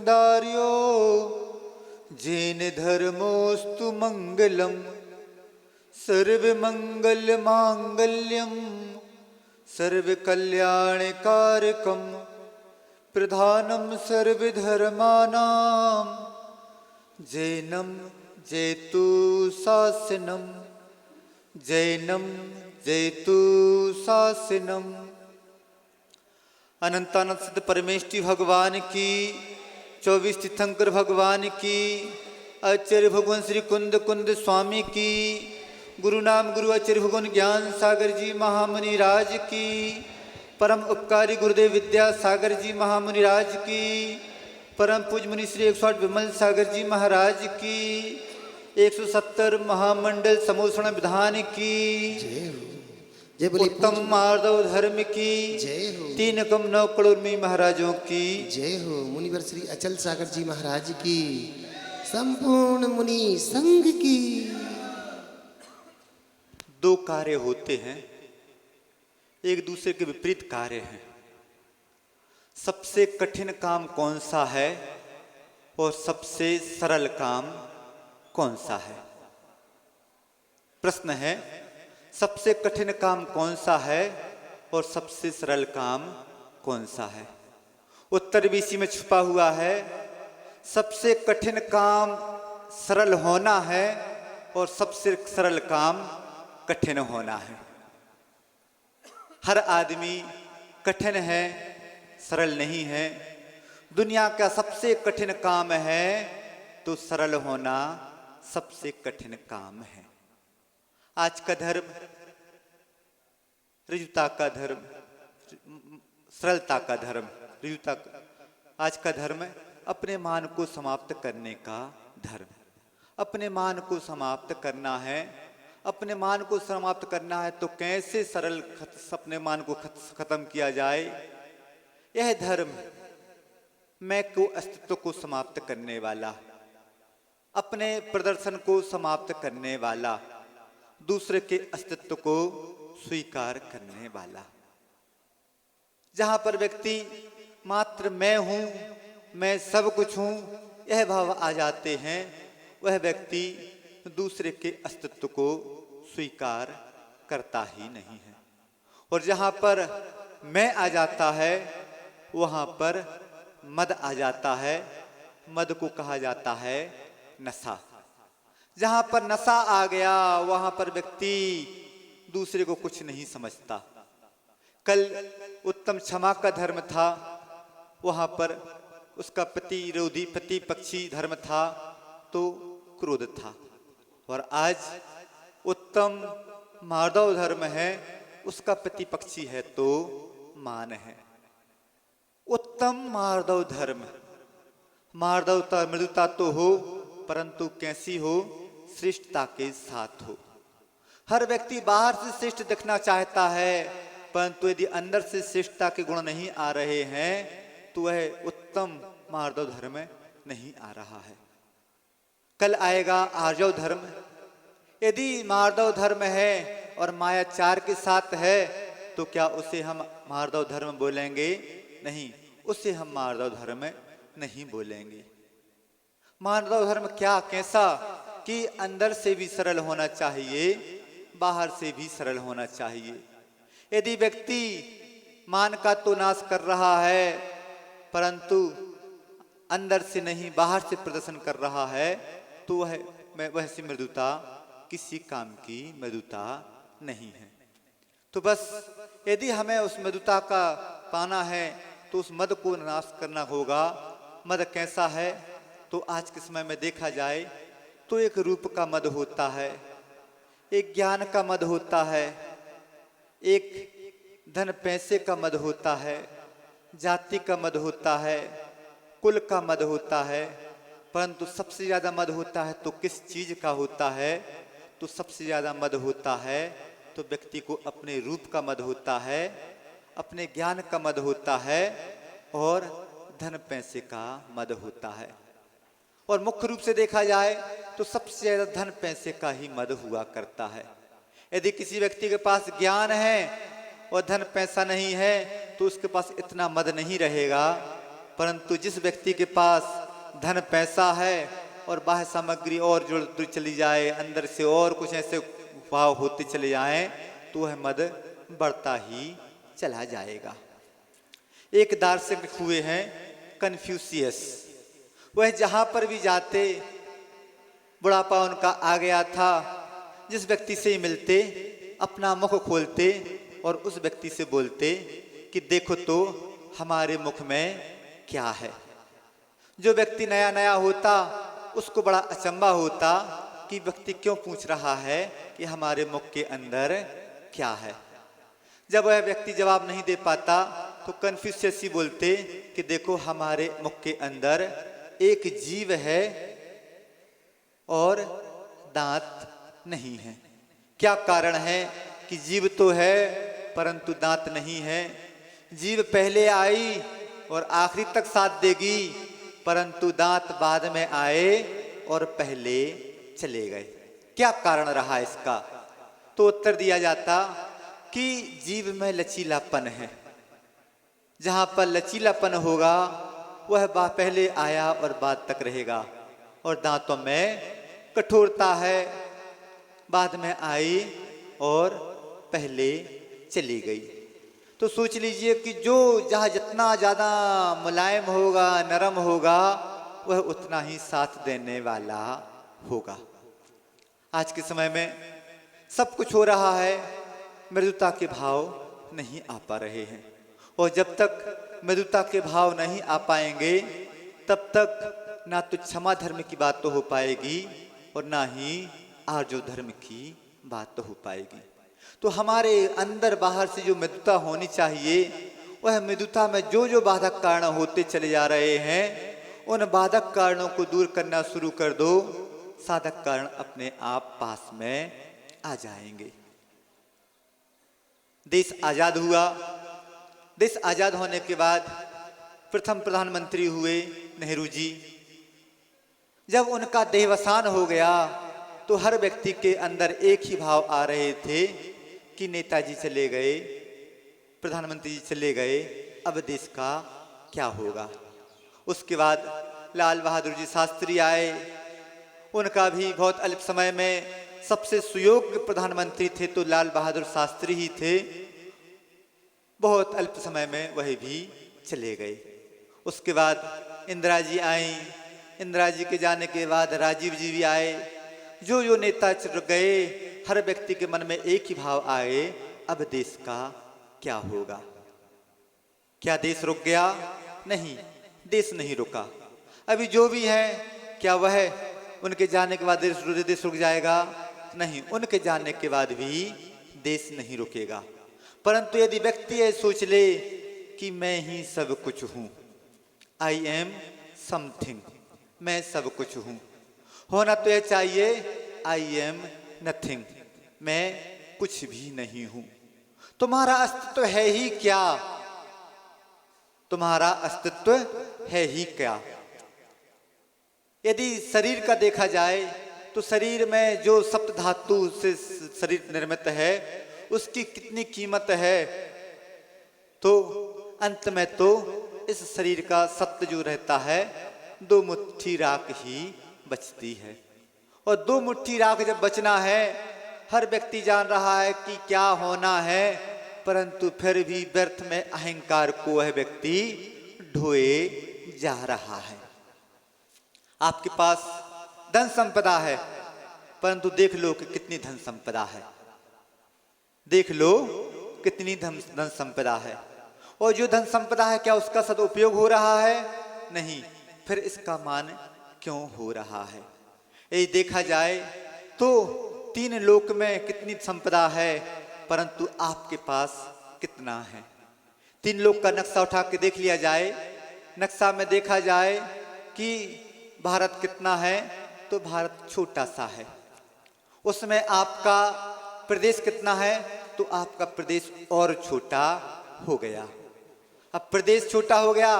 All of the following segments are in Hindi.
सुखदार्यो जैन धर्मोस्तु मंगलम सर्वमंगल मांगल्यम सर्वकल्याणकारकम प्रधानम सर्वधर्मानां जैनम जयतु शासनम जैनम जयतु शासनम। अनंतानंद सिद्ध परमेष्टि भगवान की, 24 तीर्थंकर भगवान की, आचार्य भगवान श्री कुंद कुंद स्वामी की, गुरु नाम गुरु आचार्य भगवान ज्ञान सागर जी महामुनि राज की, परम उपकारी गुरुदेव विद्या सागर जी महामुनि राज की, परम पूज मुनि श्री 108 विमल सागर जी महाराज की, 170 महामंडल समूषण विधान की, उत्तम माधव धर्म की, 3 कम 9 करोड़ में महाराजों की जय हो। मुनिवर श्री अचल सागर जी महाराज की, संपूर्ण मुनि संघ की। 2 कार्य होते हैं, एक दूसरे के विपरीत कार्य हैं। सबसे कठिन काम कौन सा है और सबसे सरल काम कौन सा है? प्रश्न है, सबसे कठिन काम कौन सा है और सबसे सरल काम कौन सा है? उत्तर भी इसी में छुपा हुआ है। सबसे कठिन काम सरल होना है और सबसे सरल काम कठिन होना है। हर आदमी कठिन है, सरल नहीं है। दुनिया का सबसे कठिन काम है तो सरल होना सबसे कठिन काम है। आज का धर्म ऋजुता का धर्म, सरलता का धर्म, ऋजुता। आज का धर्म अपने मान को समाप्त करने का धर्म। अपने मान को समाप्त करना है, अपने मान को समाप्त करना है तो कैसे सरल अपने मान को खत्म किया जाए? यह धर्म मैं को अस्तित्व को समाप्त करने वाला, अपने प्रदर्शन को समाप्त करने वाला, दूसरे के अस्तित्व को स्वीकार करने वाला। जहां पर व्यक्ति मात्र मैं हूं, मैं सब कुछ हूं, यह भाव आ जाते हैं, वह व्यक्ति दूसरे के अस्तित्व को स्वीकार करता ही नहीं है। और जहां पर मैं आ जाता है वहां पर मद आ जाता है। मद को कहा जाता है नशा। जहां पर नशा आ गया वहां पर व्यक्ति दूसरे को कुछ नहीं समझता। कल उत्तम क्षमा का धर्म था, वहां पर उसका प्रतिरोधी प्रतिपक्षी धर्म था तो क्रोध था। और आज उत्तम माधव धर्म है, उसका प्रतिपक्षी है तो मान है। उत्तम माधव धर्म, माधवता मृदुता तो हो परंतु कैसी हो? श्रेष्ठता के साथ हो। हर व्यक्ति बाहर से श्रेष्ठ दिखना चाहता है, परंतु यदि अंदर से श्रेष्ठता के गुण नहीं आ रहे हैं तो वह उत्तम माधव धर्म नहीं आ रहा है। कल आएगा आर्जव धर्म। यदि माधव धर्म है और मायाचार के साथ है तो क्या उसे हम माधव धर्म बोलेंगे? नहीं, उसे हम माधव धर्म नहीं बोलेंगे। माधव धर्म क्या, कैसा कि अंदर से भी सरल होना चाहिए, बाहर से भी सरल होना चाहिए। यदि व्यक्ति मान का तो नाश कर रहा है परंतु अंदर से नहीं बाहर से प्रदर्शन कर रहा है तो वह सी मृदुता किसी काम की मृदुता नहीं है। तो बस यदि हमें उस मृदुता का पाना है तो उस मद को नाश करना होगा। मद कैसा है? तो आज के समय में देखा जाए तो एक रूप का मद होता है, एक ज्ञान का मद होता है, एक धन पैसे का मद होता है, जाति का मद होता है, कुल का मद होता है। परंतु सबसे ज्यादा मद होता है तो किस चीज का होता है? तो सबसे ज्यादा मद होता है तो व्यक्ति को अपने रूप का मद होता है, अपने ज्ञान का मद होता है और धन पैसे का मद होता है। और मुख्य रूप से देखा जाए तो सबसे ज्यादा धन पैसे का ही मद हुआ करता है। यदि किसी व्यक्ति के पास ज्ञान है और धन पैसा नहीं है तो उसके पास इतना मद नहीं रहेगा परंतु जिस व्यक्ति के पास धन पैसा है और बाह्य सामग्री और जुड़ती चली जाए, अंदर से और कुछ ऐसे भाव होते चले जाएं, तो वह मद बढ़ता ही चला जाएगा। एक दार्शनिक हुए हैं कन्फ्यूशियस। वह जहां पर भी जाते, बुढ़ापा उनका आ गया था, जिस व्यक्ति से मिलते अपना मुख खोलते और उस व्यक्ति से बोलते कि देखो तो हमारे मुख में क्या है। जो व्यक्ति नया नया होता उसको बड़ा अचंभा होता कि व्यक्ति क्यों पूछ रहा है कि हमारे मुख के अंदर क्या है। जब वह व्यक्ति जवाब नहीं दे पाता तो कन्फ्यूशियस ही बोलते कि देखो हमारे मुख के अंदर एक जीव है और दांत नहीं है। क्या कारण है कि जीव तो है परंतु दांत नहीं है। जीव पहले आई और आखिरी तक साथ देगी, परंतु दांत बाद में आए और पहले चले गए। क्या कारण रहा इसका? तो उत्तर दिया जाता कि जीव में लचीलापन है। जहां पर लचीलापन होगा वह पहले आया और बाद तक रहेगा, और दांतों में कठोरता है, बाद में आई और पहले चली गई। तो सोच लीजिए कि जो जहाँ जितना ज़्यादा मुलायम होगा, नरम होगा, वह उतना ही साथ देने वाला होगा। आज के समय में सब कुछ हो रहा है, मृदुता के भाव नहीं आ पा रहे हैं, और जब तक मृदुता के भाव नहीं आ पाएंगे तब तक ना तो क्षमा धर्म की बात तो हो पाएगी और ना ही आर्जव धर्म की बात तो हो पाएगी। तो हमारे अंदर बाहर से जो मृदुता होनी चाहिए, वह मृदुता में जो जो बाधक कारण होते चले जा रहे हैं, उन बाधक कारणों को दूर करना शुरू कर दो, साधक कारण अपने आप पास में आ जाएंगे। देश आजाद हुआ। देश आजाद होने के बाद प्रथम प्रधानमंत्री हुए नेहरू जी। जब उनका देहावसान हो गया तो हर व्यक्ति के अंदर एक ही भाव आ रहे थे कि नेताजी चले गए, प्रधानमंत्री जी चले गए, अब देश का क्या होगा। उसके बाद लाल बहादुर जी शास्त्री आए। उनका भी बहुत अल्प समय में सबसे सुयोग्य प्रधानमंत्री थे तो लाल बहादुर शास्त्री ही थे। बहुत अल्प समय में वह भी चले गए। उसके बाद इंदिरा जी आई। इंदिरा जी के जाने के बाद राजीव जी भी आए। जो जो नेता गए, हर व्यक्ति के मन में एक ही भाव आए, अब देश का क्या होगा। क्या देश रुक गया? नहीं, देश नहीं रुका। अभी जो भी है, क्या वह उनके जाने के बाद देश रुक जाएगा? नहीं, उनके जाने के बाद भी देश नहीं रुकेगा। परंतु यदि व्यक्ति ये सोच ले कि मैं ही सब कुछ हूं, आई एम समथिंग, मैं सब कुछ हूं, होना तो यह चाहिए आई एम नथिंग, मैं कुछ भी नहीं हूं। तुम्हारा अस्तित्व है ही क्या? तुम्हारा अस्तित्व है ही क्या? यदि शरीर का देखा जाए तो शरीर में जो सप्त धातु से शरीर निर्मित है, उसकी कितनी कीमत है। तो अंत में तो इस शरीर का सत्य जो रहता है, 2 मुट्ठी राख ही बचती है। और 2 मुट्ठी राख जब बचना है, हर व्यक्ति जान रहा है कि क्या होना है, परंतु फिर भी व्यर्थ में अहंकार को वह व्यक्ति ढोए जा रहा है। आपके पास धन संपदा है, परंतु देख लो कि कितनी धन संपदा है। देख लो कितनी धन संपदा है, और जो धन संपदा है क्या उसका सदुपयोग हो रहा है? नहीं, फिर इसका मान क्यों हो रहा है? यदि देखा जाए तो 3 लोक में कितनी संपदा है, परंतु आपके पास कितना है? 3 लोक का नक्शा उठा के देख लिया जाए। नक्शा में देखा जाए कि भारत कितना है, तो भारत छोटा सा है। उसमें आपका प्रदेश कितना है, तो आपका प्रदेश और छोटा हो गया। अब प्रदेश छोटा हो गया,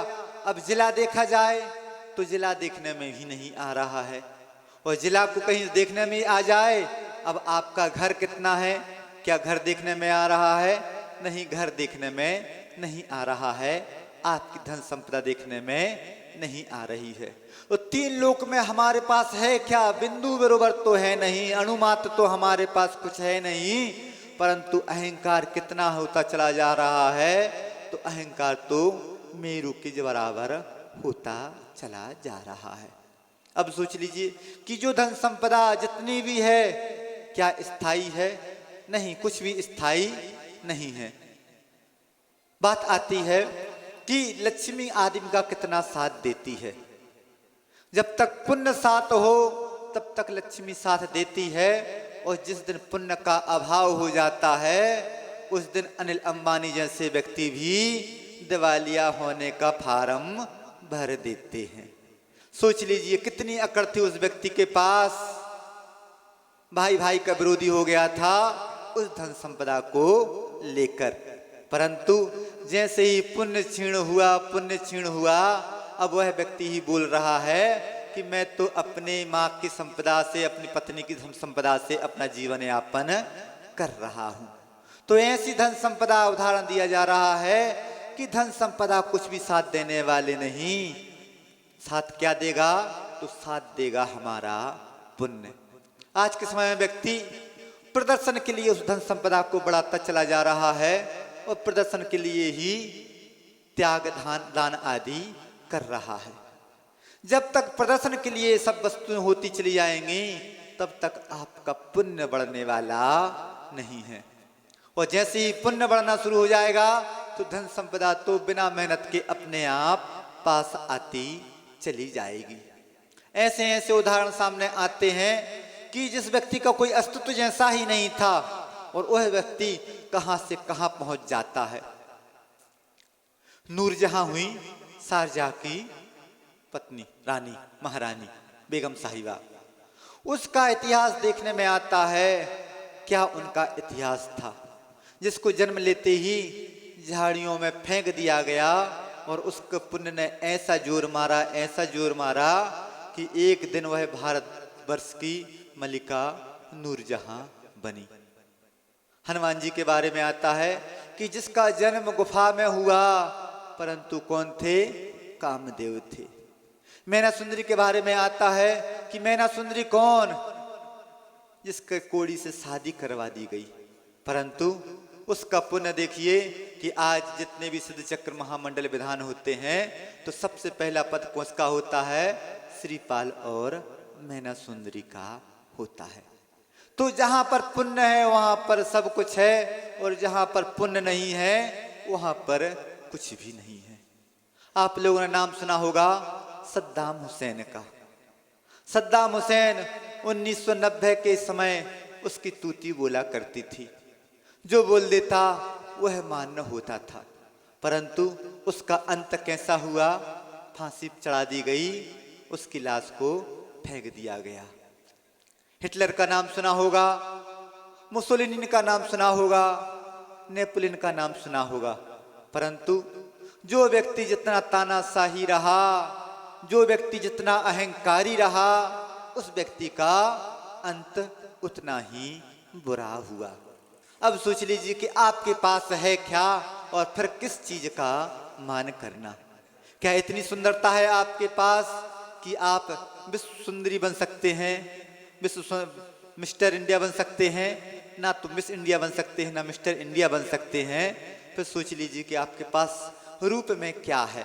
अब जिला देखा जाए तो जिला देखने में भी नहीं आ रहा है। और जिला को कहीं देखने में आ जाए, अब आपका घर कितना है, क्या घर देखने में आ रहा है? नहीं, घर देखने में नहीं आ रहा है। आपकी धन संपदा देखने में नहीं आ रही है। और 3 लोक में हमारे पास है क्या? बिंदु बरोबर तो है नहीं, अणुमात्र तो हमारे पास कुछ है नहीं, परंतु अहंकार कितना होता चला जा रहा है, तो अहंकार तो मेरू के बराबर होता चला जा रहा है। अब सोच लीजिए कि जो धन संपदा जितनी भी है क्या स्थायी है? नहीं, कुछ भी स्थायी नहीं है। बात आती है कि लक्ष्मी आदमी का कितना साथ देती है। जब तक पुण्य साथ हो तब तक लक्ष्मी साथ देती है, और जिस दिन पुण्य का अभाव हो जाता है उस दिन अनिल अंबानी जैसे व्यक्ति भी दिवालिया होने का फार्म भर देते हैं। सोच लीजिए कितनी अकड़ थी उस व्यक्ति के पास, भाई भाई का विरोधी हो गया था उस धन संपदा को लेकर, परंतु जैसे ही पुण्य क्षीण हुआ, अब वह व्यक्ति ही बोल रहा है कि मैं तो अपने माँ की संपदा से, अपनी पत्नी की संपदा से अपना जीवन यापन कर रहा हूं। तो ऐसी धन संपदा उदाहरण दिया जा रहा है कि धन संपदा कुछ भी साथ देने वाले नहीं। साथ क्या देगा? तो साथ देगा हमारा पुण्य। आज के समय में व्यक्ति प्रदर्शन के लिए उस धन संपदा को बढ़ाता चला जा रहा है, और प्रदर्शन के लिए ही त्याग दान आदि कर रहा है। जब तक प्रदर्शन के लिए सब वस्तुएं होती चली जाएंगी तब तक आपका पुण्य बढ़ने वाला नहीं है। और जैसे ही पुण्य बढ़ना शुरू हो जाएगा तो धन संपदा तो बिना मेहनत के अपने आप पास आती चली जाएगी। ऐसे ऐसे उदाहरण सामने आते हैं कि जिस व्यक्ति का कोई अस्तित्व जैसा ही नहीं था और वह व्यक्ति कहां से कहां पहुंच जाता है। नूरजहां हुई शारजाह की पत्नी, रानी, महारानी, बेगम साहिबा। उसका इतिहास देखने में आता है, क्या उनका इतिहास था, जिसको जन्म लेते ही झाड़ियों में फेंक दिया गया, और उसके पुण्य ने ऐसा जोर मारा कि एक दिन वह भारत वर्ष की मलिका नूरजहां बनी। हनुमान जी के बारे में आता है कि जिसका जन्म गुफा में हुआ, परंतु कौन थे? कामदेव थे। मैना सुंदरी के बारे में आता है कि मैना सुंदरी कौन? जिसके कोड़ी से शादी करवा दी गई, परंतु उसका पुण्य देखिए कि आज जितने भी सिद्ध चक्र महामंडल विधान होते हैं तो सबसे पहला पद किसका होता है? श्रीपाल और मैना सुंदरी का होता है। तो जहां पर पुण्य है वहां पर सब कुछ है, और जहां पर पुण्य नहीं है वहां पर कुछ भी नहीं है। आप लोगों ने नाम सुना होगा सद्दाम हुसैन का। सद्दाम हुसैन 1990 के समय उसकी तूती बोला करती थी, जो बोल देता वह मान्य होता था, परंतु उसका अंत कैसा हुआ? फांसी चढ़ा दी गई, उसकी लाश को फेंक दिया गया। हिटलर का नाम सुना होगा, मुसोलिनी का नाम सुना होगा, नेपोलियन का नाम सुना होगा, परंतु जो व्यक्ति जितना तानाशाही रहा, जो व्यक्ति जितना अहंकारी रहा, उस व्यक्ति का अंत उतना ही बुरा हुआ। अब सोच लीजिए कि आपके पास है क्या, और फिर किस चीज का मान करना। क्या इतनी सुंदरता है आपके पास कि आप विश्व सुंदरी बन सकते हैं, मिस्टर इंडिया बन सकते हैं? ना तो मिस इंडिया बन सकते हैं, ना मिस्टर इंडिया बन सकते हैं। फिर सोच लीजिए कि आपके पास रूप में क्या है।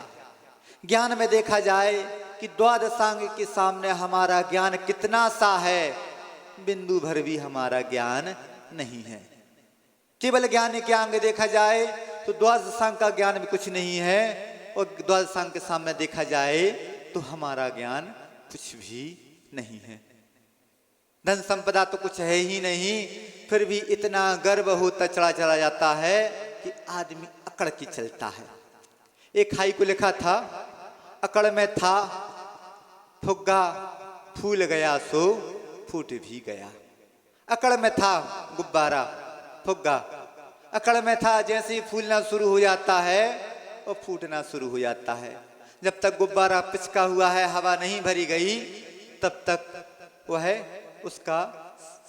ज्ञान में देखा जाए कि द्वादशांग के सामने हमारा ज्ञान कितना सा है, बिंदु भर भी हमारा ज्ञान नहीं है। केवल ज्ञान के अंग देखा जाए तो द्वादशांग का ज्ञान भी कुछ नहीं है, और द्वादशांग के सामने देखा जाए तो हमारा ज्ञान कुछ भी नहीं है। धन संपदा तो कुछ है ही नहीं, फिर भी इतना गर्व होता चला जाता है कि आदमी अकड़ के चलता है। एक खाई को लिखा था, अकड़ में था फुग्गा, फूल गया सो फूट भी गया। अकड़ में था गुब्बारा, फुग्गा, अकड़ में था जैसे ही फूलना शुरू हो जाता है और फूटना शुरू हो जाता है। जब तक गुब्बारा पिचका हुआ है, हवा नहीं भरी गई, तब तक वह उसका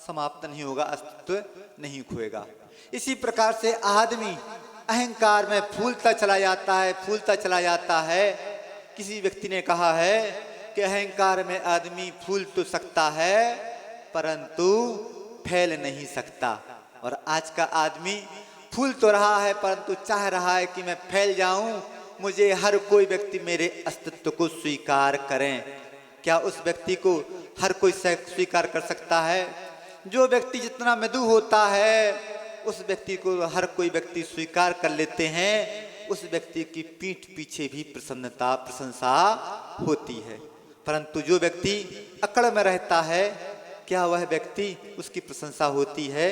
समाप्त नहीं होगा, अस्तित्व नहीं खोएगा। इसी प्रकार से आदमी अहंकार में फूलता चला जाता है, फूलता चला जाता है। किसी व्यक्ति ने कहा है कि अहंकार में आदमी फूल तो सकता है परंतु फैल नहीं सकता। और आज का आदमी फूल तो रहा है परंतु चाह रहा है कि मैं फैल जाऊं, मुझे हर कोई व्यक्ति मेरे अस्तित्व को स्वीकार करें। क्या उस व्यक्ति को हर कोई स्वीकार कर सकता है? जो व्यक्ति जितना मृदु होता है उस व्यक्ति को हर कोई व्यक्ति स्वीकार कर लेते हैं। उस व्यक्ति की पीठ पीछे भी प्रशंसा होती है। परंतु जो व्यक्ति अकड़ में रहता है, क्या वह व्यक्ति उसकी प्रशंसा होती है?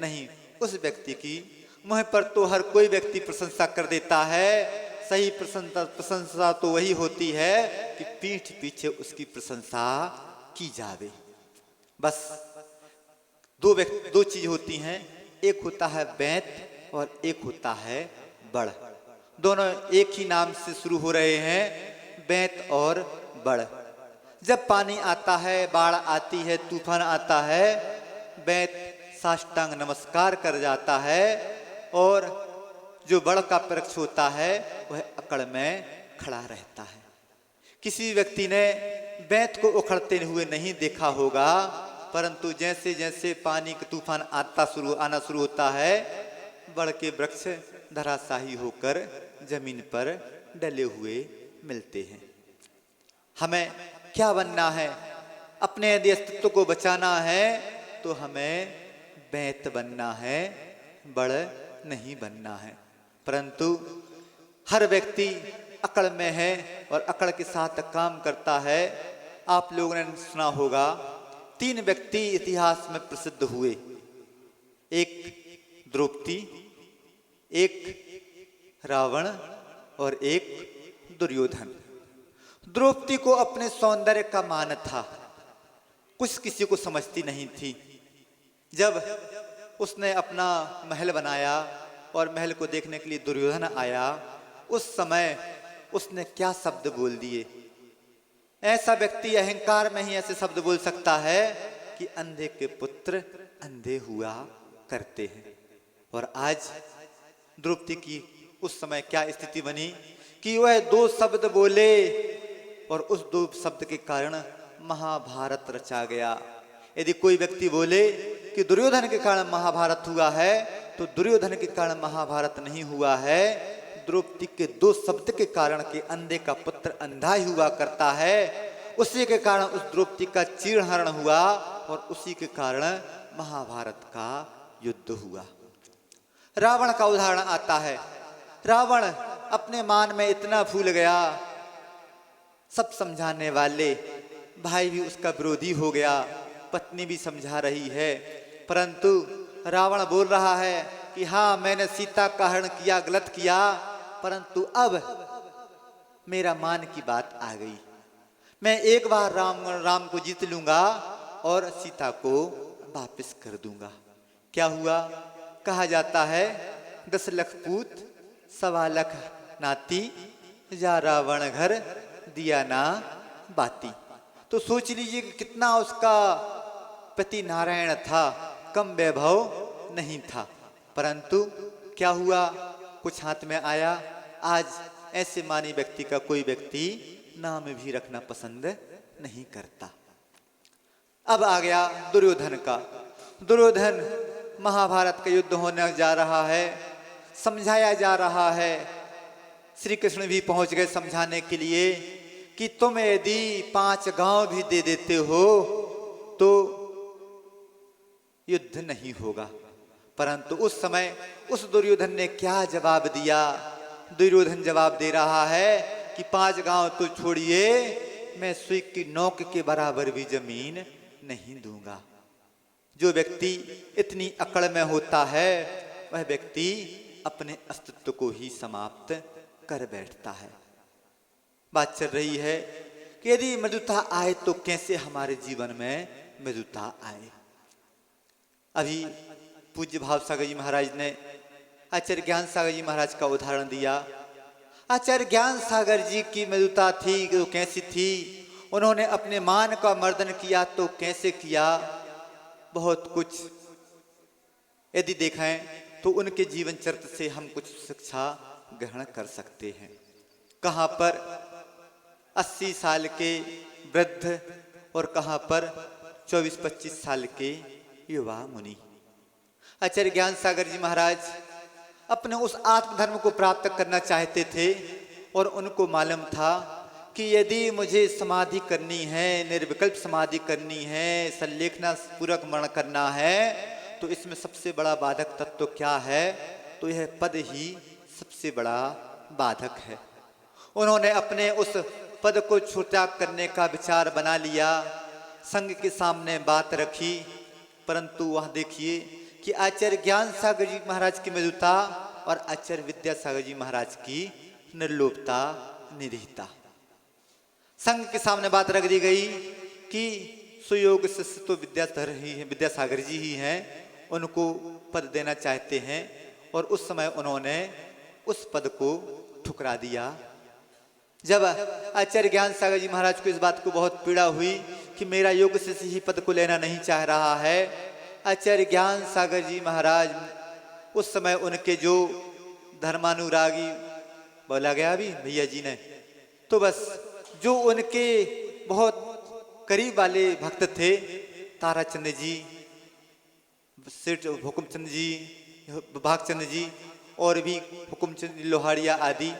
नहीं। उस व्यक्ति की मुँह पर तो हर कोई व्यक्ति प्रशंसा कर देता है। सही प्रशंसा तो वही होती है कि पीठ पीछे उसकी प्रशंसा की जावे। बस दो चीज होती हैं, एक होता है बैंत और एक होता है बड़। दोनों एक ही नाम से शुरू हो रहे हैं, बैंत और बड़। जब पानी आता है, बाढ़ आती है, तूफान आता है, बैंत साष्टांग नमस्कार कर जाता है और जो बड़ का वृक्ष होता है वह अकड़ में खड़ा रहता है। किसी व्यक्ति ने बैंत को उखड़ते हुए नहीं देखा होगा, परंतु जैसे जैसे पानी का तूफान आना शुरू होता है, बड़ के वृक्ष धराशाही होकर जमीन पर डले हुए मिलते हैं। हमें क्या बनना है? अपने यदि अस्तित्व को बचाना है तो हमें बैंत बनना है, बड़ नहीं बनना है। परंतु हर व्यक्ति अकड़ में है और अकड़ के साथ काम करता है। आप लोगों ने सुना होगा 3 व्यक्ति इतिहास में प्रसिद्ध हुए, एक द्रौपदी, एक रावण और एक दुर्योधन। द्रौपदी को अपने सौंदर्य का मान था, कुछ किसी को समझती नहीं थी। जब उसने अपना महल बनाया और महल को देखने के लिए दुर्योधन आया, उस समय उसने क्या शब्द बोल दिए। ऐसा व्यक्ति अहंकार में ही ऐसे शब्द बोल सकता है कि अंधे के पुत्र अंधे हुआ करते हैं। और आज द्रौपदी की उस समय क्या स्थिति बनी कि वह 2 शब्द बोले और उस 2 शब्द के कारण महाभारत रचा गया। यदि कोई व्यक्ति बोले कि दुर्योधन के कारण महाभारत हुआ है, तो दुर्योधन के कारण महाभारत नहीं हुआ है। द्रौपदी के 2 शब्द के कारण के अंधे का पुत्र अंधा ही हुआ करता है, उसी के कारण उस द्रौपदी का चीरहरण हुआ और उसी के कारण महाभारत का युद्ध हुआ। रावण का उदाहरण आता है। रावण अपने मान में इतना फूल गया, सब समझाने वाले, भाई भी उसका विरोधी हो गया, पत्नी भी समझा रही है, परंतु रावण बोल रहा है कि हाँ मैंने सीता का हरण किया, गलत किया, परंतु अब मेरा मान की बात आ गई। मैं एक बार राम को जीत लूंगा और सीता को वापस कर दूंगा। क्या हुआ? कहा जाता है 10 लाख पूत 1.25 लाख नाती, जा रावण घर दिया ना बाती। तो सोच लीजिए कि कितना उसका पति नारायण था, कम वैभव नहीं था, परंतु क्या हुआ? कुछ हाथ में आया। आज ऐसे मानी व्यक्ति का कोई व्यक्ति नाम भी रखना पसंद नहीं करता। अब आ गया दुर्योधन का। दुर्योधन, महाभारत का युद्ध होने जा रहा है, समझाया जा रहा है। श्री कृष्ण भी पहुंच गए समझाने के लिए कि तुम यदि 5 गांव भी दे देते हो तो युद्ध नहीं होगा। परंतु उस समय उस दुर्योधन ने क्या जवाब दिया? दुर्योधन जवाब दे रहा है कि 5 गांव तो छोड़िए, मैं सुई की नोक के बराबर भी जमीन नहीं दूंगा। जो व्यक्ति इतनी अकड़ में होता है वह व्यक्ति अपने अस्तित्व को ही समाप्त कर बैठता है। बात चल रही है कि यदि मृदुता आए तो कैसे हमारे जीवन में मृदुता आए। अभी पूज्य भाव सागर जी महाराज ने आचार्य ज्ञान सागर जी महाराज का उदाहरण दिया। आचार्य ज्ञान सागर जी की मृदुता थी तो कैसी थी? उन्होंने अपने मान का मर्दन किया तो कैसे किया? बहुत कुछ यदि देखें तो उनके जीवन चरित्र से हम कुछ शिक्षा ग्रहण कर सकते हैं। कहाँ पर 80 साल के वृद्ध और कहाँ पर 24-25 साल के युवा मुनि। आचार्य ज्ञान सागर जी महाराज अपने उस आत्मधर्म को प्राप्त करना चाहते थे और उनको मालूम था कि यदि मुझे समाधि करनी है, निर्विकल्प समाधि करनी है, संलेखना पूर्वक मरण करना है, तो इसमें सबसे बड़ा बाधक तत्व क्या है? तो यह पद ही सबसे बड़ा बाधक है। उन्होंने अपने उस पद को छूटा करने का विचार बना लिया, संघ के सामने बात रखी, परंतु वहां देखिए कि आचार्य ज्ञान सागर जी महाराज की मृदुता और आचार्य विद्यासागर जी महाराज की निर्लोभता, निरीहता। संघ के सामने बात रख दी गई कि सुयोग शिष्य तो विद्याधर ही है, विद्यासागर जी ही हैं, उनको पद देना चाहते हैं, और उस समय उन्होंने उस पद को ठुकरा दिया। जब आचार्य ज्ञान सागर जी महाराज को इस बात को बहुत पीड़ा हुई कि मेरा योग शिष्य ही पद को लेना नहीं चाह रहा है, आचार्य ज्ञान सागर जी महाराज उस समय उनके जो धर्मानुरागी बोला गया अभी भैया जी ने, तो बस जो उनके बहुत करीब वाले भक्त थे, ताराचंद जी, सेठ हुकुमचंद जी, भागचंद जी और भी हुकुमचंद लोहाड़िया आदि,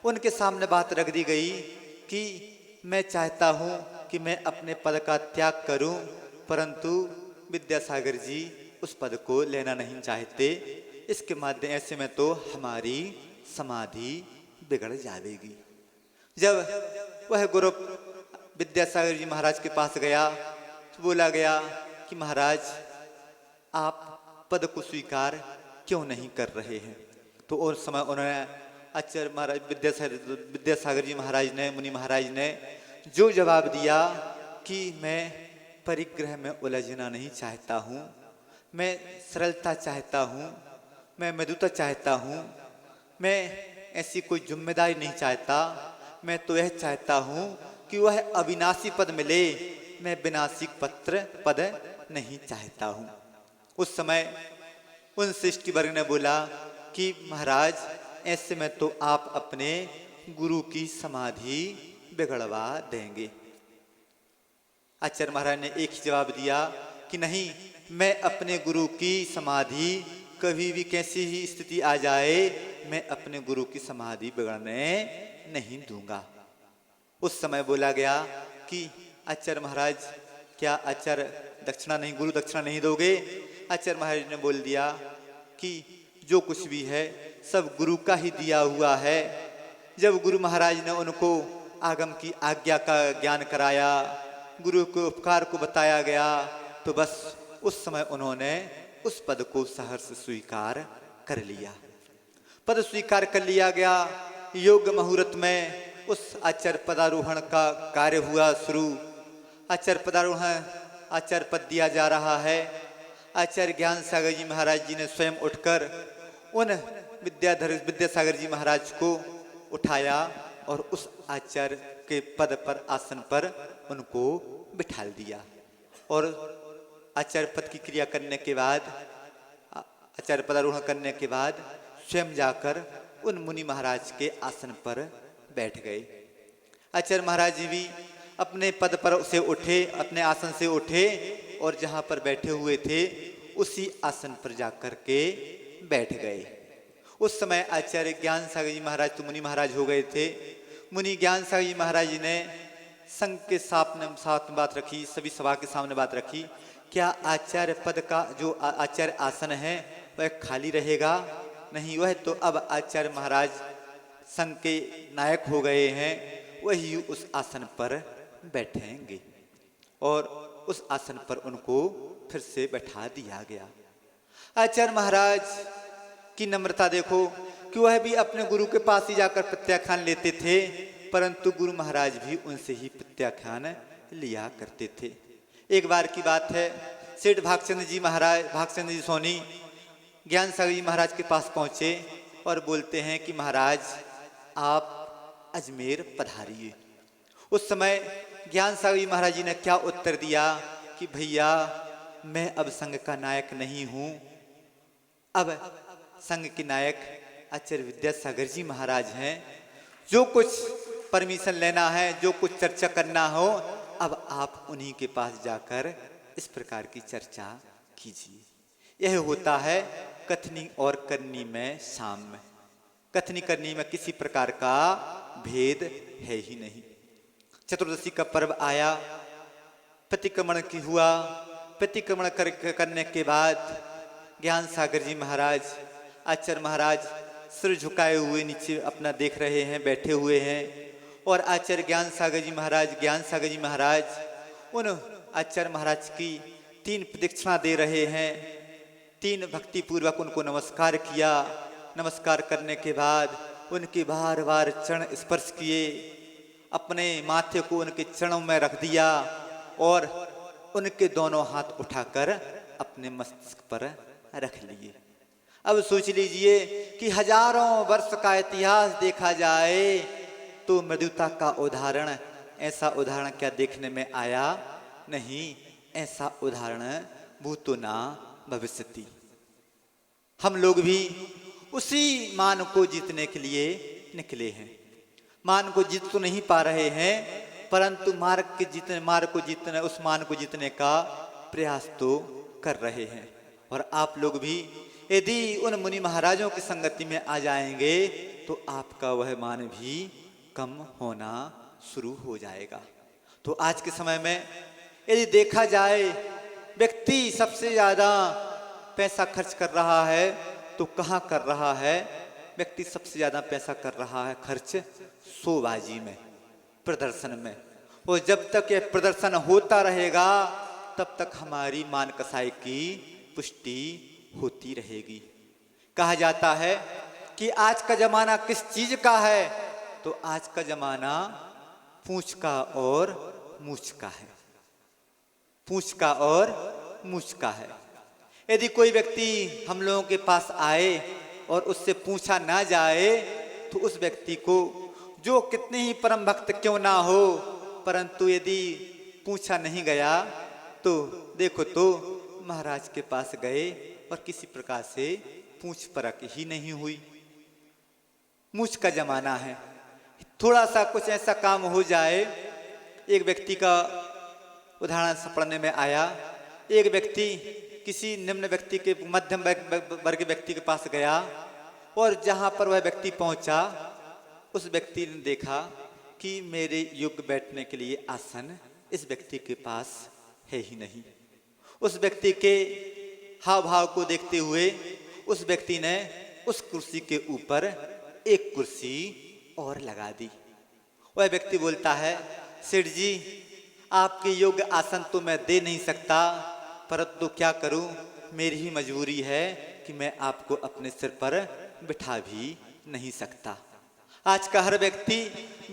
उनके सामने बात रख दी गई कि मैं चाहता हूं कि मैं अपने पद का त्याग करूं, परंतु विद्यासागर जी उस पद को लेना नहीं चाहते। इसके माध्यम ऐसे में तो हमारी समाधि बिगड़ जाएगी। जब वह गुरु विद्यासागर जी महाराज के पास गया तो बोला गया कि महाराज आप पद को स्वीकार क्यों नहीं कर रहे हैं? तो और समय उन्होंने आचार्य महाराज विद्यासागर जी महाराज ने, मुनि महाराज ने जो जवाब दिया कि मैं परिग्रह में उलझना नहीं चाहता हूँ, मैं सरलता चाहता हूँ, मैं मृदुता चाहता हूँ, मैं ऐसी कोई जिम्मेदारी नहीं चाहता, मैं तो यह चाहता हूँ कि वह अविनाशी पद मिले, मैं विनाशी पद नहीं चाहता हूँ। उस समय उन शिष्ट वर्ग ने बोला कि महाराज ऐसे में तो आप अपने गुरु की समाधि बिगड़वा देंगे। आचार्य महाराज ने एक ही जवाब दिया कि नहीं, मैं अपने गुरु की समाधि कभी भी कैसी ही स्थिति आ जाए, मैं अपने गुरु की समाधि बिगड़ने नहीं दूंगा। उस समय बोला गया कि आचार्य महाराज क्या आचार्य दक्षिणा नहीं, गुरु दक्षिणा नहीं दोगे? आचार्य महाराज ने बोल दिया कि जो कुछ भी है सब गुरु का ही दिया हुआ है। जब गुरु महाराज ने उनको आगम की आज्ञा का ज्ञान कराया, गुरु के उपकार को बताया गया, तो बस उस समय उन्होंने उस पद को सहर्ष स्वीकार कर लिया। पद स्वीकार कर लिया गया। योग मुहूर्त में उस आचार्य पदारोहण का कार्य हुआ शुरू। आचार्य पदारोहण, आचार्य पद दिया जा रहा है। आचार्य ज्ञान सागर जी महाराज जी ने स्वयं उठकर उन विद्यासागर जी महाराज को उठाया और उस आचार्य के पद पर, आसन पर उनको बिठाल दिया। और आचार्य पद की क्रिया करने के बाद, आचार्य पदारोहण करने के बाद स्वयं जाकर उन मुनि महाराज के आसन पर बैठ गए। आचार्य महाराज जी भी अपने पद पर से उठे, अपने आसन से उठे और जहां पर बैठे हुए थे उसी आसन पर जाकर के बैठ गए। उस समय आचार्य ज्ञान सागर जी महाराज तो मुनि महाराज हो गए थे। मुनि ज्ञान सागर जी महाराज जी ने संघ के साथ में बात रखी, सभी सभा के सामने बात रखी, क्या आचार्य पद का जो आचार्य आसन है वह खाली रहेगा? नहीं, वह तो अब आचार्य महाराज संघ के नायक हो गए हैं, वही उस आसन पर बैठेंगे। और उस आसन पर उनको फिर से बैठा दिया गया। आचार्य महाराज की नम्रता देखो कि वह भी अपने गुरु के पास ही जाकर प्रत्याख्यान लेते थे, परंतु गुरु महाराज भी उनसे ही प्रत्याख्यान लिया करते थे। एक बार की बात है, सेठ भागचंद जी महाराज, भागचंद जी सोनी ज्ञान सागर जी महाराज के पास पहुंचे और बोलते हैं कि महाराज आप अजमेर पधारिए। उस समय ज्ञान सागर जी महाराज जी ने क्या उत्तर दिया कि भैया मैं अब संघ का नायक नहीं हूं, अब संघ के नायक आचार्य विद्यासागर जी महाराज हैं। जो कुछ परमिशन लेना है, जो कुछ चर्चा करना हो, अब आप उन्हीं के पास जाकर इस प्रकार की चर्चा कीजिए। यह होता है कथनी और करनी में साम्य। कथनी करनी में किसी प्रकार का भेद है ही नहीं। चतुर्दशी का पर्व आया, प्रतिक्रमण की हुआ। प्रतिक्रमण करने के बाद ज्ञान सागर जी महाराज, आचार्य महाराज सिर झुकाए हुए नीचे अपना देख रहे हैं, बैठे हुए हैं। और आचार्य ज्ञान सागर जी महाराज उन आचार्य महाराज की 3 प्रदक्षिणा दे रहे हैं। 3 भक्ति पूर्वक उनको नमस्कार किया। नमस्कार करने के बाद उनके बार बार चरण स्पर्श किए, अपने माथे को उनके चरणों में रख दिया और उनके दोनों हाथ उठाकर अपने मस्तक पर रख लिए। अब सोच लीजिए कि हजारों वर्ष का इतिहास देखा जाए तो मृदुता का उदाहरण, ऐसा उदाहरण क्या देखने में आया? नहीं, ऐसा उदाहरण भूतो न भविष्यति। हम लोग भी उसी मान को जीतने के लिए निकले हैं। मान को जीत तो नहीं पा रहे हैं, परंतु उस मान को जीतने का प्रयास तो कर रहे हैं। और आप लोग भी यदि उन मुनि महाराजों की संगति में आ जाएंगे तो आपका वह मान भी कम होना शुरू हो जाएगा। तो आज के समय में यदि देखा जाए, व्यक्ति सबसे ज्यादा पैसा खर्च कर रहा है तो कहाँ कर रहा है? व्यक्ति सबसे ज्यादा पैसा कर रहा है खर्च शोबाजी में, प्रदर्शन में। और जब तक यह प्रदर्शन होता रहेगा तब तक हमारी मान कसाई की पुष्टि होती रहेगी। कहा जाता है कि आज का जमाना किस चीज का है? तो आज का जमाना पूंछ का और मूछ का है। पूंछ का और मूछ का है। यदि कोई व्यक्ति हम लोगों के पास आए और उससे पूछा ना जाए तो उस व्यक्ति को, जो कितने ही परम भक्त क्यों ना हो, परंतु यदि पूछा नहीं गया तो देखो तो महाराज के पास गए और किसी प्रकार से पूछ परख ही नहीं हुई। मूछ का जमाना है। थोड़ा सा कुछ ऐसा काम हो जाए, एक व्यक्ति का उदाहरण पढ़ने में आया। एक व्यक्ति किसी निम्न व्यक्ति के, मध्यम वर्ग व्यक्ति के पास गया और जहां पर वह व्यक्ति पहुंचा, उस व्यक्ति ने देखा कि मेरे योग्य बैठने के लिए आसन इस व्यक्ति के पास है ही नहीं। उस व्यक्ति के हाव भाव को देखते हुए उस व्यक्ति ने उस कुर्सी के ऊपर एक कुर्सी और लगा दी। वह व्यक्ति बोलता है, सेठ जी आपके योग्य आसन तो मैं दे नहीं सकता, परंतु क्या करूं, मेरी ही मजबूरी है कि मैं आपको अपने सिर पर बिठा भी नहीं सकता। आज का हर व्यक्ति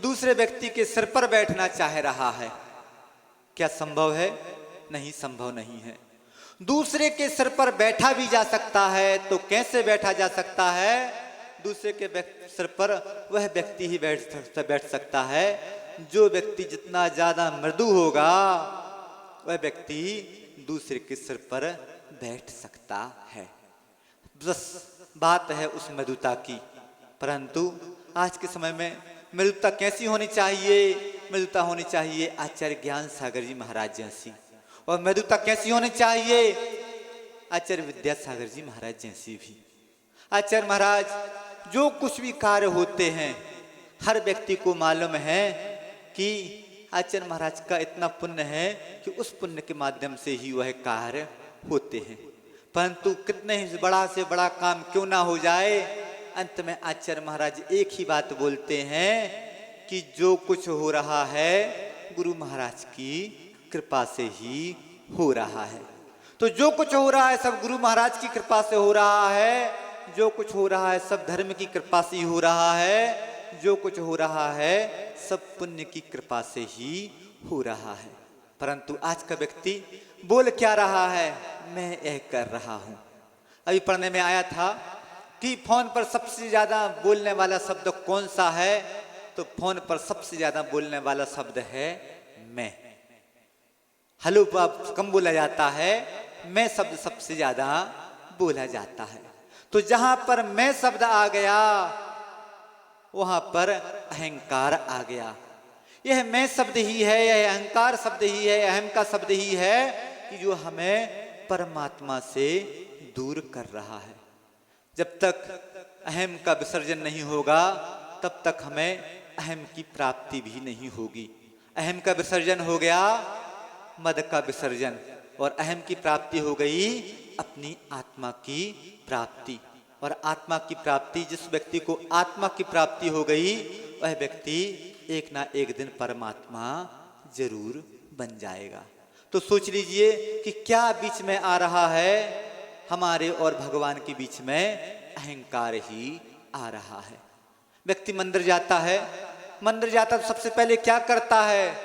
दूसरे व्यक्ति के सिर पर बैठना चाह रहा है। क्या संभव है? नहीं, संभव नहीं है। दूसरे के सिर पर बैठा भी जा सकता है तो कैसे बैठा जा सकता है? दूसरे के सिर पर वह व्यक्ति ही बैठ सकता है जो व्यक्ति जितना ज्यादा मृदु होगा वह व्यक्ति दूसरे के सिर पर बैठ सकता है। बस बात है उस मृदुता की। परंतु आज के समय में मृदुता कैसी होनी चाहिए? मृदुता होनी चाहिए आचार्य ज्ञान सागर जी महाराज जैसी। और मृदुता कैसी होनी चाहिए? आचार्य विद्यासागर जी महाराज जैसी भी। आचार्य महाराज जो कुछ भी कार्य होते हैं, हर व्यक्ति को मालूम है कि आचार्य महाराज का इतना पुण्य है कि उस पुण्य के माध्यम से ही वह कार्य होते हैं। परंतु कितने ही बड़ा से बड़ा काम क्यों ना हो जाए, अंत में आचार्य महाराज एक ही बात बोलते हैं कि जो कुछ हो रहा है गुरु महाराज की कृपा से ही हो रहा है। तो जो कुछ हो रहा है सब गुरु महाराज की कृपा से हो रहा है। जो कुछ हो रहा है सब धर्म की कृपा से ही हो रहा है। जो कुछ हो रहा है सब पुण्य की कृपा से ही हो रहा है। परंतु आज का व्यक्ति बोल क्या रहा है? मैं यह कर रहा हूं। अभी पढ़ने में आया था कि फोन पर सबसे ज्यादा बोलने वाला शब्द कौन सा है? तो फोन पर सबसे ज्यादा बोलने वाला शब्द है मैं। हेलो कम बोला जाता है, मैं शब्द सबसे ज्यादा बोला जाता है। तो जहां पर मैं शब्द आ गया वहां पर अहंकार आ गया। यह मैं शब्द ही है, यह अहंकार शब्द ही है, अहम का शब्द ही है कि जो हमें परमात्मा से दूर कर रहा है। जब तक अहम का विसर्जन नहीं होगा तब तक हमें अहम की प्राप्ति भी नहीं होगी। अहम का विसर्जन हो गया मद का विसर्जन, और अहम की प्राप्ति हो गई अपनी आत्मा की प्राप्ति। और आत्मा की प्राप्ति, जिस व्यक्ति को आत्मा की प्राप्ति हो गई वह व्यक्ति एक ना एक दिन परमात्मा जरूर बन जाएगा। तो सोच लीजिए कि क्या बीच में आ रहा है, हमारे और भगवान के बीच में अहंकार ही आ रहा है। व्यक्ति मंदिर जाता है, मंदिर जाता तो सबसे पहले क्या करता है,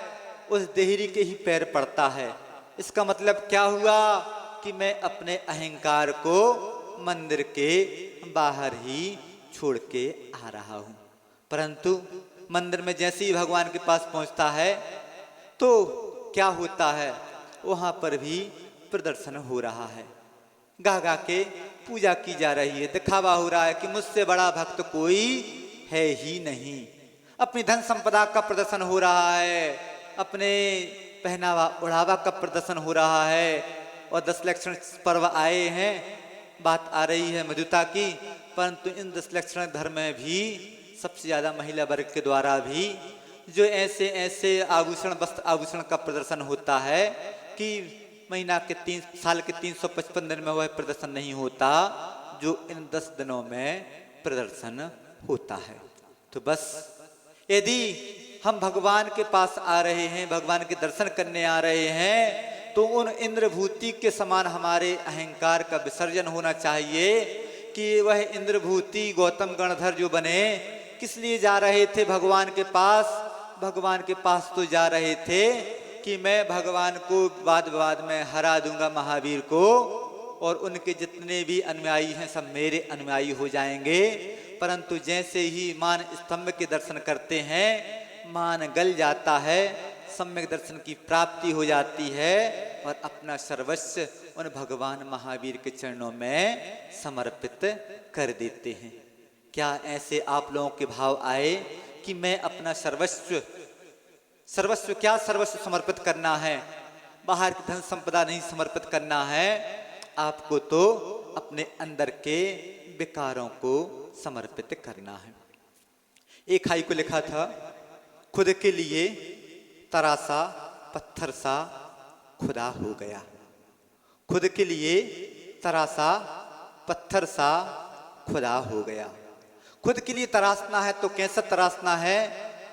उस देहरी के ही पैर पड़ता है। इसका मतलब क्या हुआ कि मैं अपने अहंकार को मंदिर के बाहर ही छोड़ के आ रहा हूं। परंतु मंदिर में जैसे ही भगवान के पास पहुंचता है तो क्या होता है, वहां पर भी प्रदर्शन हो रहा है, गा गा के पूजा की जा रही है, दिखावा हो रहा है कि मुझसे बड़ा भक्त कोई है ही नहीं। अपनी धन संपदा का प्रदर्शन हो रहा है, अपने पहनावा ओढ़ावा का प्रदर्शन हो रहा है, और 10 लक्षण पर्व आए हैं, बात आ रही है मधुता की। परंतु इन 10 लक्षण धर्म में भी सबसे ज्यादा महिला वर्ग के द्वारा भी जो ऐसे ऐसे आभूषण वस्त्र आभूषण का प्रदर्शन होता है कि महीना के 3 साल के 355 दिन में वह प्रदर्शन नहीं होता जो इन 10 दिनों में प्रदर्शन होता है। तो बस यदि हम भगवान के पास आ रहे हैं, भगवान के दर्शन करने आ रहे हैं, तो उन इंद्रभूति के समान हमारे अहंकार का विसर्जन होना चाहिए कि वह इंद्रभूति गौतम गणधर जो बने किस लिए जा रहे थे भगवान के पास। भगवान के पास तो जा रहे थे कि मैं भगवान को वाद विवाद में हरा दूंगा, महावीर को, और उनके जितने भी अनुयायी हैं सब मेरे अनुयायी हो जाएंगे। परंतु जैसे ही मान स्तंभ के दर्शन करते हैं, मान गल जाता है, सम्यक दर्शन की प्राप्ति हो जाती है और अपना सर्वस्व उन भगवान महावीर के चरणों में समर्पित कर देते हैं। क्या ऐसे आप लोगों के भाव आए कि मैं अपना सर्वस्व क्या सर्वस्व समर्पित करना है, बाहर की धन संपदा नहीं समर्पित करना है, आपको तो अपने अंदर के विकारों को समर्पित करना है। एक हाई को लिखा था, खुद के लिए तरासा पत्थर सा खुदा हो गया। खुद के लिए तरासा पत्थर सा खुदा हो गया। खुद के लिए तराशना है तो कैसा तराशना है,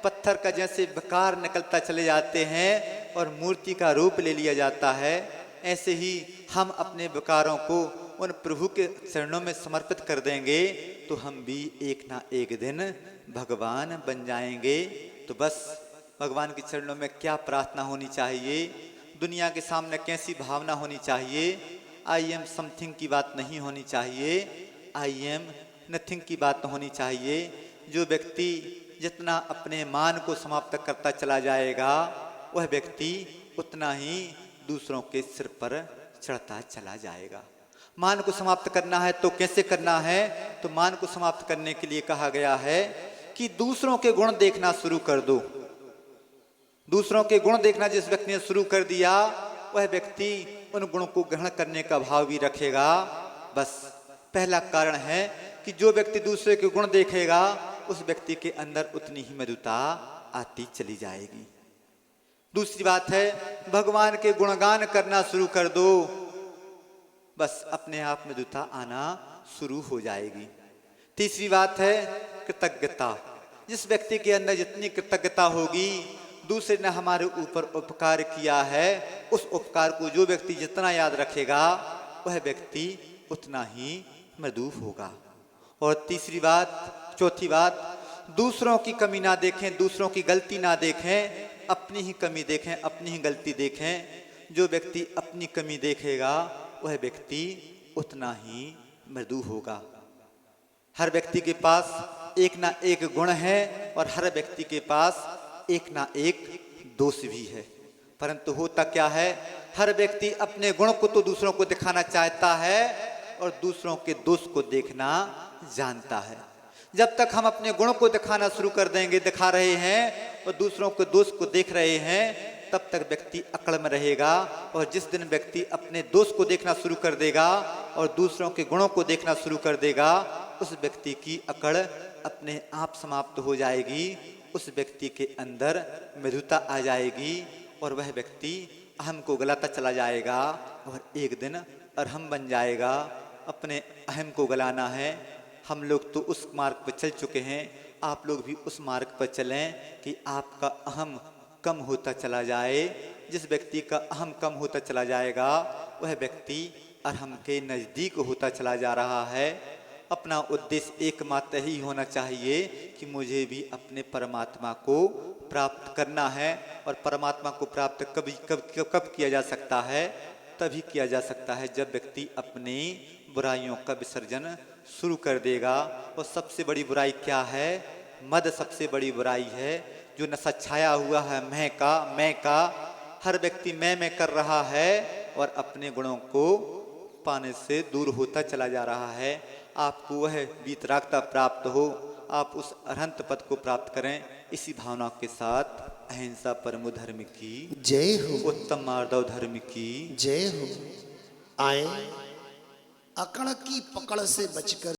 पत्थर का जैसे विकार निकलता चले जाते हैं और मूर्ति का रूप ले लिया जाता है, ऐसे ही हम अपने विकारों को उन प्रभु के चरणों में समर्पित कर देंगे तो हम भी एक ना एक दिन भगवान बन जाएंगे। तो बस भगवान के चरणों में क्या प्रार्थना होनी चाहिए, दुनिया के सामने कैसी भावना होनी चाहिए, आई एम समथिंग की बात नहीं होनी चाहिए, आई एम नथिंग की बात होनी चाहिए। जो व्यक्ति जितना अपने मान को समाप्त करता चला जाएगा वह व्यक्ति उतना ही दूसरों के सिर पर चढ़ता चला जाएगा। मान को समाप्त करना है तो कैसे करना है, तो मान को समाप्त करने के लिए कहा गया है कि दूसरों के गुण देखना शुरू कर दो। दूसरों के गुण देखना जिस व्यक्ति ने शुरू कर दिया वह व्यक्ति उन गुणों को ग्रहण करने का भाव भी रखेगा। बस पहला कारण है कि जो व्यक्ति दूसरे के गुण देखेगा उस व्यक्ति के अंदर उतनी ही मधुता आती चली जाएगी। दूसरी बात है भगवान के गुणगान करना शुरू कर दो, बस अपने आप मधुता आना शुरू हो जाएगी। तीसरी बात है कृतज्ञता। जिस व्यक्ति के अंदर जितनी कृतज्ञता होगी, दूसरे ने हमारे ऊपर उपकार किया है, उस उपकार को जो व्यक्ति जितना याद रखेगा वह व्यक्ति उतना ही मृदु होगा। और तीसरी बात, चौथी बात, दूसरों की कमी ना देखें, दूसरों की गलती ना देखें, अपनी ही कमी देखें, अपनी ही गलती देखें। जो व्यक्ति अपनी कमी देखेगा वह व्यक्ति उतना ही मृदु होगा। हर व्यक्ति के पास एक ना एक गुण है और हर व्यक्ति के पास एक ना एक दोष भी है, परंतु होता क्या है, हर व्यक्ति अपने गुण को तो दूसरों को दिखाना चाहता है, और दूसरों के दोष को देखना जानता है। जब तक हम अपने गुणों को दिखाना शुरू कर देंगे, दिखा रहे हैं और दूसरों के दोष को देख रहे हैं, तब तक व्यक्ति अकड़ में रहेगा। और जिस दिन व्यक्ति अपने दोष को देखना शुरू कर देगा और दूसरों के गुणों को देखना शुरू कर देगा, उस व्यक्ति की अकड़ अपने आप समाप्त हो जाएगी। उस व्यक्ति के अंदर मृदुता आ जाएगी और वह व्यक्ति अहम को गलाता चला जाएगा और एक दिन अरहम बन जाएगा। अपने अहम को गलाना है। हम लोग तो उस मार्ग पर चल चुके हैं, आप लोग भी उस मार्ग पर चलें कि आपका अहम कम होता चला जाए। जिस व्यक्ति का अहम कम होता चला जाएगा वह व्यक्ति अरहम के नज़दीक होता चला जा रहा है। अपना उद्देश्य एकमात्र ही होना चाहिए कि मुझे भी अपने परमात्मा को प्राप्त करना है। और परमात्मा को प्राप्त कब किया जा सकता है? तभी किया जा सकता है जब व्यक्ति अपनी बुराइयों का विसर्जन शुरू कर देगा। और सबसे बड़ी बुराई क्या है? मद सबसे बड़ी बुराई है। जो नशा छाया हुआ है मैं का, हर व्यक्ति मैं कर रहा है और अपने गुणों को पाने से दूर होता चला जा रहा है। आपको वह वीतरागता प्राप्त हो, आप उस अरहंत पद को प्राप्त करें। इसी भावना के साथ अहिंसा परमो धर्म की जय हो, उत्तम मार्दव धर्म की जय हो। आए अकड़ की पकड़ से बचकर